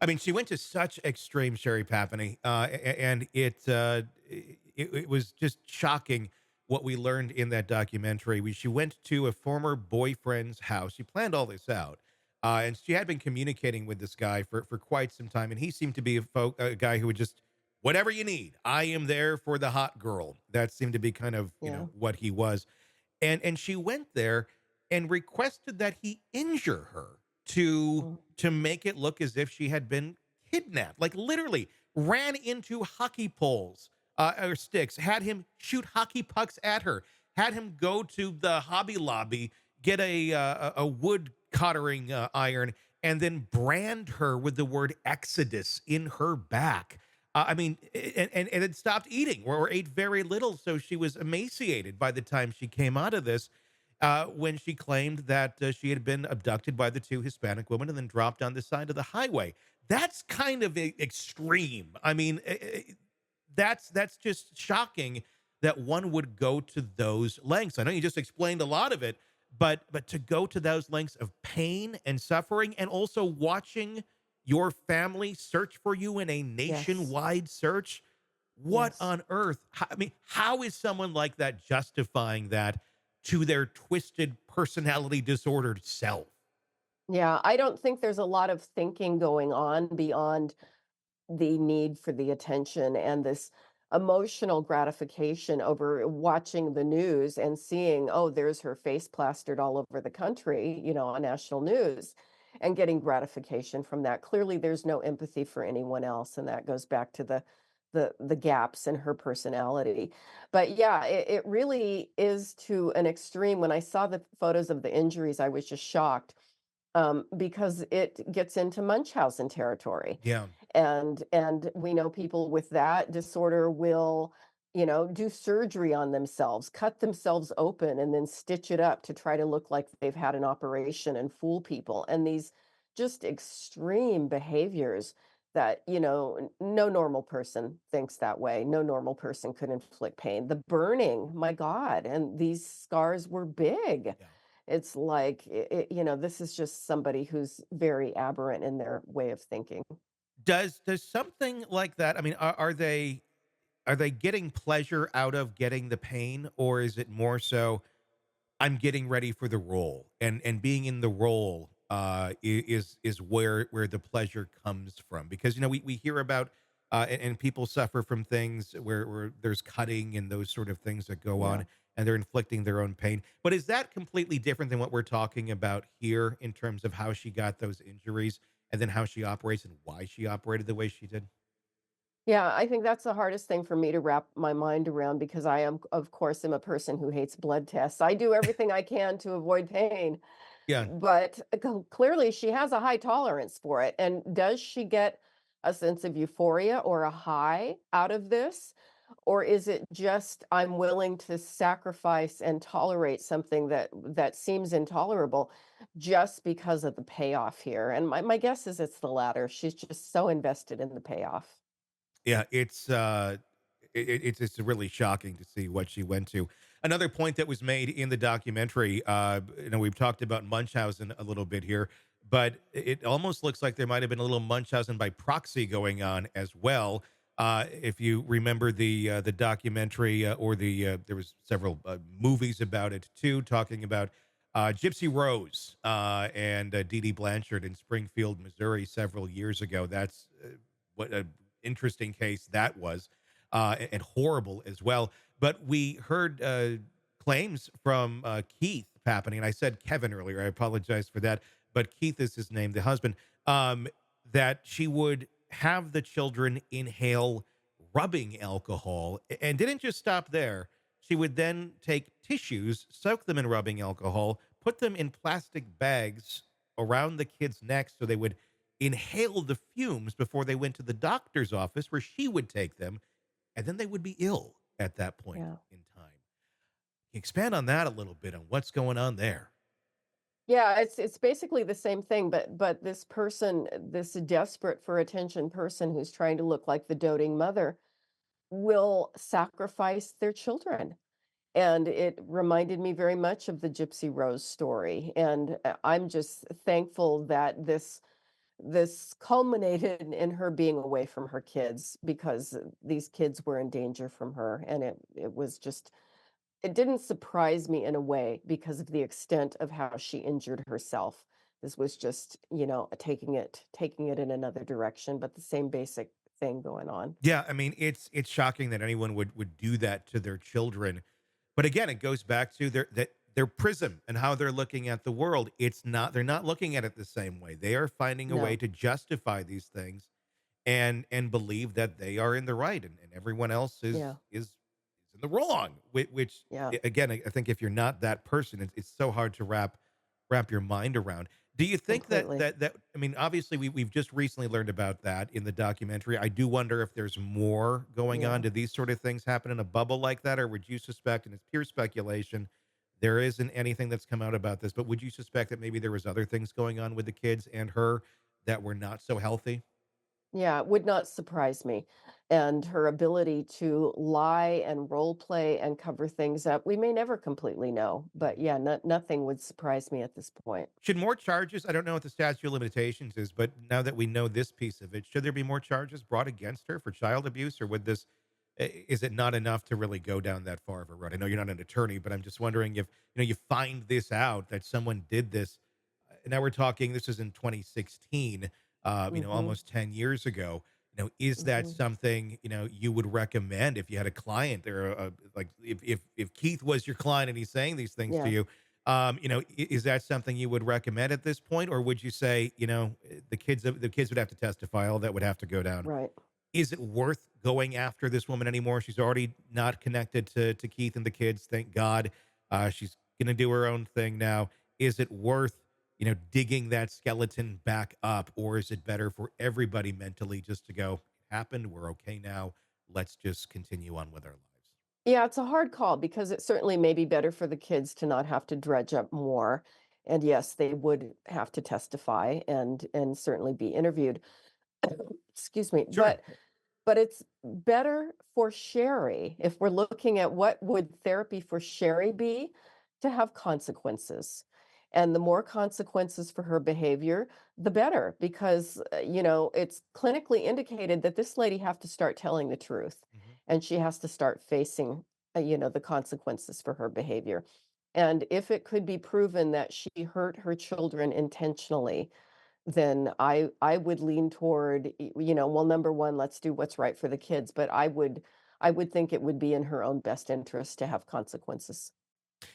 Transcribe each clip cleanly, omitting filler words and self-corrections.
I mean, she went to such extreme, Sherri Papini, and it was just shocking what we learned in that documentary. She went to a former boyfriend's house. She planned all this out, and she had been communicating with this guy for quite some time, and he seemed to be a guy who would just whatever you need. I am there for the hot girl. That seemed to be kind of Yeah. what he was, and she went there and requested that he injure her to Mm. to make it look as if she had been kidnapped. Like literally ran into hockey poles or sticks, had him shoot hockey pucks at her, had him go to the Hobby Lobby, get a wood cottering iron, and then brand her with the word Exodus in her back. I mean, and had stopped eating or ate very little, so she was emaciated by the time she came out of this. When she claimed that she had been abducted by the two Hispanic women and then dropped on the side of the highway. That's kind of extreme. I mean, that's just shocking that one would go to those lengths. I know you just explained a lot of it, but to go to those lengths of pain and suffering, and also watching your family search for you in a Yes. nationwide search. What Yes. on earth? I mean, how is someone like that justifying that to their twisted personality disordered self? Yeah, I don't think there's a lot of thinking going on beyond the need for the attention and this emotional gratification over watching the news and seeing, oh, there's her face plastered all over the country, on national news, and getting gratification from that. Clearly, there's no empathy for anyone else, and that goes back to the gaps in her personality. But yeah, it really is to an extreme. When I saw the photos of the injuries, I was just shocked, because it gets into Munchausen territory. Yeah. And we know people with that disorder will, do surgery on themselves, cut themselves open, and then stitch it up to try to look like they've had an operation and fool people. And these just extreme behaviors that, no normal person thinks that way. No normal person could inflict pain. The burning, my God, and these scars were big. Yeah. It's like, this is just somebody who's very aberrant in their way of thinking. Does something like that? I mean, are they getting pleasure out of getting the pain, or is it more so I'm getting ready for the role, and being in the role is where the pleasure comes from? Because we hear about and people suffer from things where there's cutting and those sort of things that go Yeah. on, and they're inflicting their own pain. But is that completely different than what we're talking about here in terms of how she got those injuries and then how she operates and why she operated the way she did? Yeah, I think that's the hardest thing for me to wrap my mind around because I am, of course, am a person who hates blood tests. I do everything I can to avoid pain, Yeah. but clearly she has a high tolerance for it. And does she get a sense of euphoria or a high out of this? Or is it just I'm willing to sacrifice and tolerate something that seems intolerable just because of the payoff here? And my guess is it's the latter. She's just so invested in the payoff. Yeah, it's really shocking to see what she went to. Another point that was made in the documentary, we've talked about Munchausen a little bit here, but it almost looks like there might have been a little Munchausen by proxy going on as well. If you remember the documentary, or there was several movies about it too, talking about Gypsy Rose and Dee Dee Blanchard in Springfield, Missouri, several years ago. That's what a interesting case that was, and horrible as well. But we heard claims from Keith Papini, and I said Kevin earlier. I apologize for that, but Keith is his name, the husband. That she would have the children inhale rubbing alcohol, and didn't just stop there. She would then take tissues, soak them in rubbing alcohol, put them in plastic bags around the kids' necks so they would inhale the fumes before they went to the doctor's office where she would take them, and then they would be ill at that point Yeah. in time. Expand on that a little bit on what's going on there. Yeah, it's basically the same thing, but this person, this desperate for attention person who's trying to look like the doting mother will sacrifice their children. And it reminded me very much of the Gypsy Rose story. And I'm just thankful that this culminated in her being away from her kids because these kids were in danger from her, and it was just it didn't surprise me in a way because of the extent of how she injured herself. This was just, taking it in another direction, but the same basic thing going on. Yeah, I mean, it's shocking that anyone would do that to their children. But again, it goes back to their prism and how they're looking at the world. It's not they're not looking at it the same way. They are finding a way No. to justify these things and believe that they are in the right and everyone else Yeah. is in the wrong. Which Yeah. again, I think if you're not that person, it's so hard to wrap your mind around. Do you think that Completely. I mean, obviously we've just recently learned about that in the documentary. I do wonder if there's more going on. Yeah. Do these sort of things happen in a bubble like that, or would you suspect, and it's pure speculation, there isn't anything that's come out about this, but would you suspect that maybe there was other things going on with the kids and her that were not so healthy? Yeah, it would not surprise me. And her ability to lie and role play and cover things up, we may never completely know. But Mhm. yeah, nothing would surprise me at this point. Should more charges, I don't know what the statute of limitations is, but now that we know this piece of it, should there be more charges brought against her for child abuse, or would this is it not enough to really go down that far of a road? I know you're not an attorney, but I'm just wondering if, you find this out that someone did this. Now we're talking this is in 2016, Mhm. almost 10 years ago. Is that Mhm. something, you would recommend if you had a client or like if Keith was your client and he's saying these things to Yeah, you, is that something you would recommend at this point, or would you say, the kids would have to testify, all that would have to go down? right. Is it worth going after this woman anymore? She's already not connected to Keith and the kids, thank God. She's gonna do her own thing now. Is it worth, digging that skeleton back up, or is it better for everybody mentally just to go, it happened, we're okay now, let's just continue on with our lives? Yeah, it's a hard call because it certainly may be better for the kids to not have to dredge up more. And yes, they would have to testify and certainly be interviewed. Excuse me. Sure. But it's better for Sherry, if we're looking at what would therapy for Sherry be, to have consequences. And the more consequences for her behavior, the better, because, it's clinically indicated that this lady have to start telling the truth Mhm. and she has to start facing, the consequences for her behavior. And if it could be proven that she hurt her children intentionally, then I would lean toward, well, number 1, let's do what's right for the kids, but I would think it would be in her own best interest to have consequences.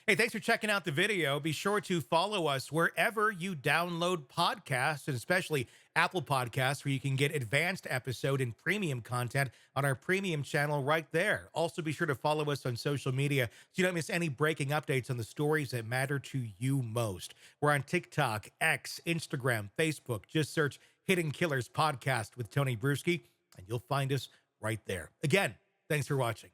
Hey, thanks for checking out the video. Be sure to follow us wherever you download podcasts, and especially Apple Podcasts, where you can get advanced episode and premium content on our premium channel right there. Also, be sure to follow us on social media so you don't miss any breaking updates on the stories that matter to you most. We're on TikTok, X, Instagram, Facebook. Just search Hidden Killers Podcast with Tony Brueski, and you'll find us right there. Again, thanks for watching.